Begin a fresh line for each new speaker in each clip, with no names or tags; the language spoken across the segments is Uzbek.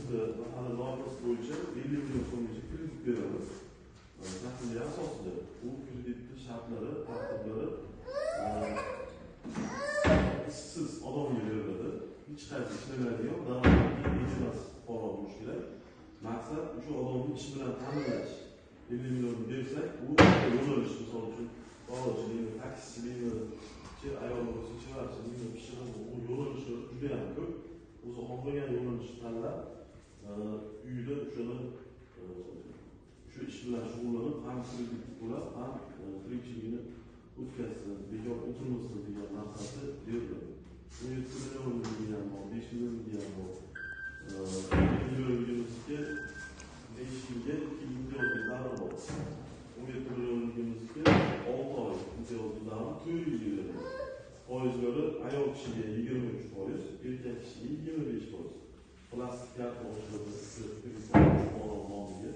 bizda mahalla normasi bo'yicha 50 million so'mgacha kredit beramiz. Tahliliy asosida bu kreditni shartlari, tartiblari ishsiz odamga beriladi. Hech qaysi ishlamaydigan, daromadli emas fuqaro bo'lishi kerak. Maqsad o'sha odamni ish bilan ta'minlash. 50 million bersak, u yo'nalish, misol uchun boshchilikmi, taksichilikmi, ayol bo'lsa chivarchilikmi, pishirimi, u yo'nalishi juda ham ko'p. O'zi xohlagan yo'nalishni tanlab, uyida o'shani shu ish bilan shug'ullanib, ham kredit to'lab, ham tirikchiligini o'tkazsin, bekor o'tirmasin degan maqsadda beriladi. 17 million degan bor, 5 million degan bor. Millionligimizga 5 yilga 2 imtiyozli davr bor. 17 millionligimizga 6 oy imtiyozli davr 400 yil beradi. Foizlari ayol kishiga 23%, erkak kishiga 25%. Plastik karta ochiladi, nomiga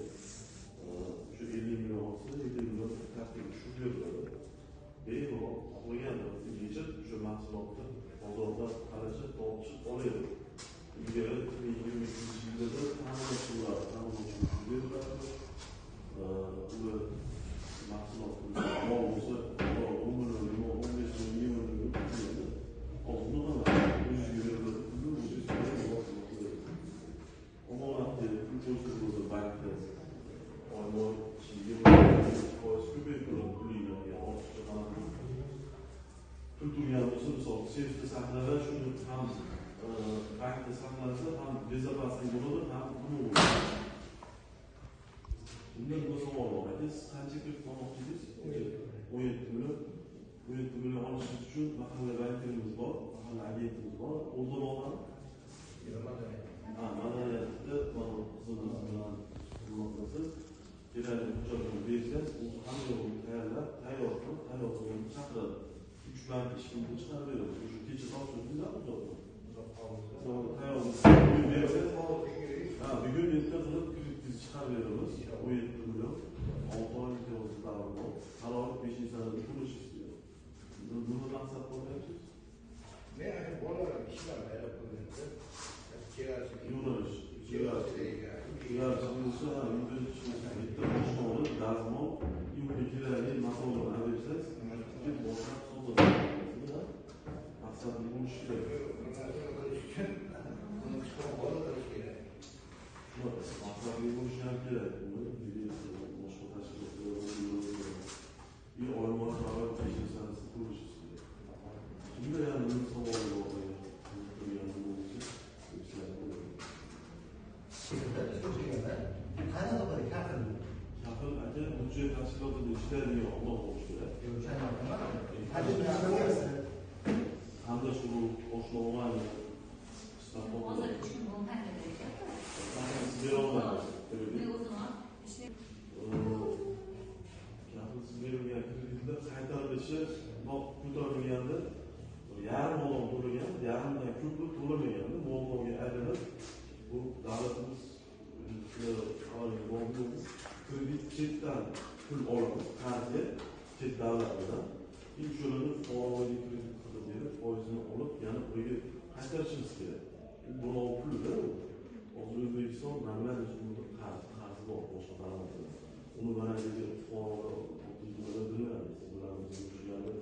shu 50 million olsa 7 million kartaga shu beriladi. Bemalol xohlagan yechib o'sha mahsulotni bozorda qarashib, topishib oladi. Ilgari 2022-yilda ta'minlashuvlar beriladi. Ular mahsulotni mol bo'lsa 10 million, 15 million, 20 million oldin ham o'ziga beriladi. Omonatli pul qo'ysa bo'lsa bankda oyma-oy 20% ko'payib turadi pulinglarga ortiqcha qanaqa pul turgan bo'lsa, misol seyfda saqlansa, shuni ham bankda saqlansa ham bezopaslik bo'ladi, ham nima bo'ladi. Bundan bir savol bor. Siz qancha kredit olmoqchisiz? 17 million olishingiz uchun mahalla bankimiz bor, mahalla agentimiz bor. O'zbekistonda madaniyatda qizimiz bilan muloqotasiz kerakli hujjatlarni bersangiz, u hamma yo'lni tayyorlab, tayyor qilib chaqiradi. 3 bank ishini chiqarib beradi. O'sha kecha topshirdilar hujjatni. Tayyor bersangiz, bugun erta qilib kreditingizni chiqarib beramiz. 17 million 6 oy imtiyozli davr bor. Qaror 5-sanada to'lish istiyor. Nima maqsad qo'yyapsiz?
Men bolalar ishlar tayyor qilganda
yo'nalish, bo'lsa, bitta mashhur dazmol, kerakli masallarni bersangiz, boshqa hisoblanadi. Maqsadli bo'lishi kerak. Maqsadli bo'lishi ham kerak. Boshqa tashkilotlar bir oyma qaror 5-sanasi to'lishi kerak. Shunda ham bir savol bor.
Qanaqa bir kafil
aka budjet tashkilotida ishlaydigan odam bo'lishi kerak. Qanday shug'ul boshlovani
hozir ishni qanday
siz bera olmaysiz. Kafilsiz berilgan kreditlar qaytarilishi ko'tarilganda yarim odam to'lagan, yarimdan ko'pi to'lamaganda muammoga aylanib, bu davlatimiz kredit chetdan pul olamiz, qarzga chet davlatlardan. O'shalarni fuqaroga kredit qilib berib, foizini olib, yana o'yiga qaytarishimiz kerak. Bu pulda hozir O'zbekiston mamlakat ustunida qarzi bor boshqa davlatlarda. Uni mana bu fuqarolar bilmaymiz. Bularni shularni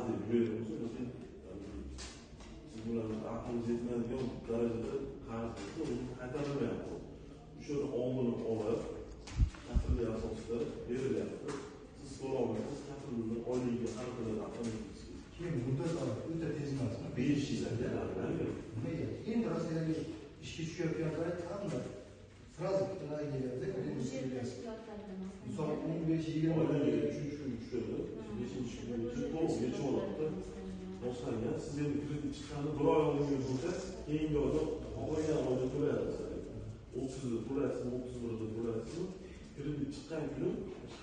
deb beramiz, lekin siz bularni aqlingiz yetmaydigan darajada qarz bo'lsa, uni qaytarilmayapti. O'shani oldini olib, kafillik asosida berilyapti. Siz to'lovlaysiz, kafillikni oyligiga qaratiladi avtomatik.
Keyin muddat o'ta tez emasmi?
5 yilda.
Nimaga? Endi Rossiyaga ishga tushayotganlar hamma sразу kreditlarga misol 15-20
oyligiga 3 kun tushadi. 5-chi kungacha to'liq yechib oladi. Boshlangan, siz endi kredit chiqqanini 1 oy oldingiz bo'lsa, keyingi oyda xohlagan oyda to'laysiz. 30'da to'laysiz, 31'da to'laysiz. Kredit chiqqan kuni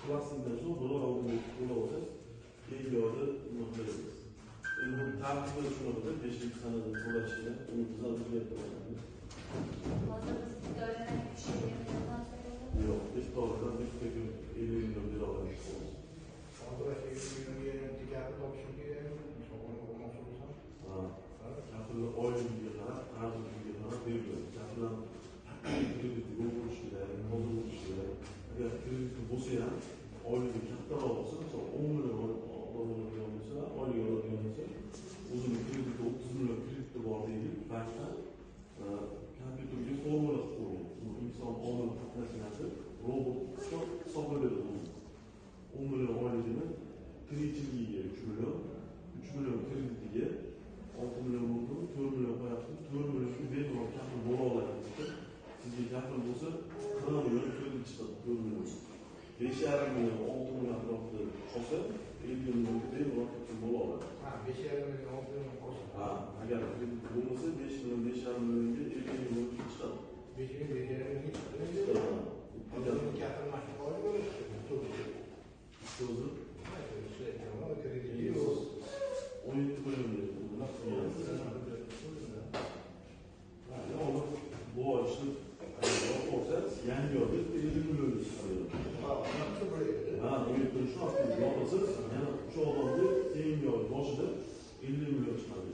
plastikdan so'ng 1 oy oldin to'laysiz, keyingi oyda nima qilasiz? Endi tartibni tushunadi, 5-sanada to'lashga, uni bizlar o'zgartiramiz.
Hozir biz idoradan
yo'q, idoradan bitta kun 50 million bera olamiz. Kafillar oyligiga qarab, qarziga qarab beriladi. Kafillar kreditni bo'lishida, hozir bo'lishida, agar kreditni bo'lsa ham, oyligi kattaroq bo'lsa, masalan 10 million oladigan bo'lsa, oylik oladigan bo'lsa, o'zini krediti 30 million krediti bor deylik, bankda kompyuterga formula qilib qo'ygan. Inson omili qatnashmaydi, robotga hisoblaydi. 10 million oyligini tirikchiligiga 3 million, 3 million kreditiga 6 million bo'ldi, 4 million qo'yapsiz, 4 millionga bemalol kafil bo'la oladi. Sizga kafil bo'lsa, 40 million kredit chiqadi, 4 million. 5,5 million, 6 million atrofida qolsa, 50 millionga bemalol kafil bo'la oladi.
Ha, 5,5 million, 6 million qolsa.
Ha, agar kredit bo'lmasa, 5 million, 5,5 millionga 50 million chiqadi.
5 million, 5,5 million chiqadi.
Agar
Kafil mashina olib bo'ladi.
so'zi 17 million deydi. Bu oy ishlab olsa, yangi oyda 50 million chiqadi. Ha, bu yerda shu aslida yolg'isiz, yana shu odamga keyingi oy boshida 50 million chiqadi.